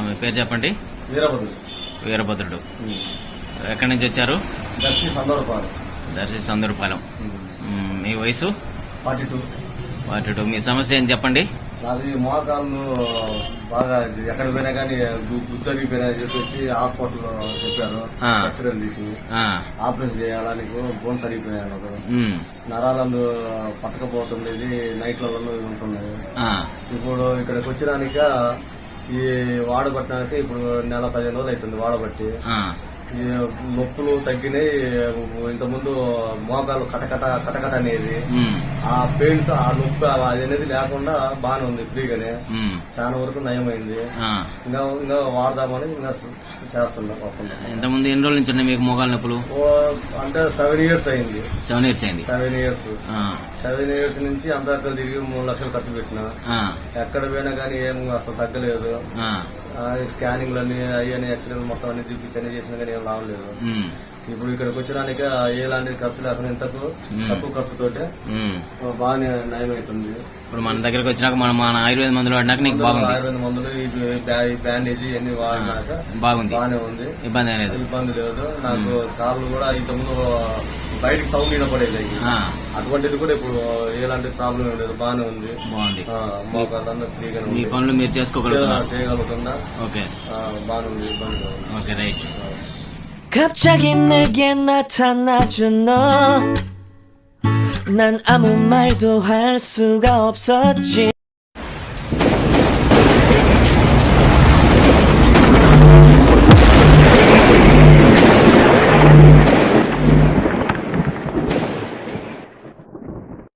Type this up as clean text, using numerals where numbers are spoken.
మీ పేరు చెప్పండి. వీరభద్రుడు. వీరభద్రుడు. ఎక్కడి నుంచి వచ్చారు? దర్శి సందూరుపాలెం. మీ వయసు? 42. మీ సమస్య ఏం చెప్పండి. అది మోకాళ్ళు బాగా ఎక్కడ పోయినా కానీ గుద్దరిగిపోయినా చెప్పేసి హాస్పిటల్లో చెప్పారు. ఎక్స్రే తీసి ఆపరేషన్ చేయాలని బోన్స్ అరిగిపోయాను. నరాలందు పట్టకపోవటం లేదు, నైట్లలో ఉంటున్నాయి. ఇప్పుడు ఇక్కడికి వచ్చినాక ఈ వాడబట్టడానికి ఇప్పుడు నెల 15 రోజులు అవుతుంది వాడబట్టి. ఈ నొప్పులు తగ్గినాయి. ఇంతకుముందు మోకాలు కటకట అనేది ఆ పెయిన్స్ ఆ నొప్పి అది అనేది లేకుండా బాగానే ఉంది, ఫ్రీగానే చాలా వరకు నయమైంది. ఇంకా వాడదామని ఇంకా వస్తున్నాం. ఇంతకుముందు ఎన్ని రోజుల నుంచి ఉన్నాయి మీకు మోకాలు నొప్పులు? అంటే 7 years అయింది. 7 years అయింది. 7 years నుంచి అంతా తిరిగి 3 లక్షలు ఖర్చు పెట్టినా ఎక్కడ పోయినా కానీ ఏం అసలు తగ్గలేదు. స్కానింగ్లు అయ్యని ఎక్స్రేలు మొత్తం అన్ని చూపించి చేసినా కానీ ఏం రావలేదు. ఇప్పుడు ఇక్కడికి వచ్చినాక ఎలాంటి ఖర్చు లేకుండా ఇంతకు తక్కువ ఖర్చుతోటే బాగానే నయమవుతుంది. ఇప్పుడు మన దగ్గరకు వచ్చినాక మన ఆయుర్వేద మందులు వాడినాక నీకు బాగుంది. ఆయుర్వేద మందులు ఈ బ్యాండేజ్ ఇవన్నీ వాడినాక బాగుంది, బాగానే ఉంది. ఇబ్బంది లేదు. నాకు కాళ్ళు కూడా ఇంతకుముందు బయటకు సౌండ్ వినపడేది, అటువంటిది కూడా ఇప్పుడు ఎలాంటి ప్రాబ్లం ఏం లేదు, బాగానే ఉంది. బాగుంది. మోకాళ్ళంతా ఫ్రీగా మీ పనులు మీరు చేయగలుగుతుందా? ఓకే, బాగానే ఉంది, ఇబ్బంది. Okay, right. 갑자기 내게 나타나준 너, 난 아무 말도 할 수가 없었지.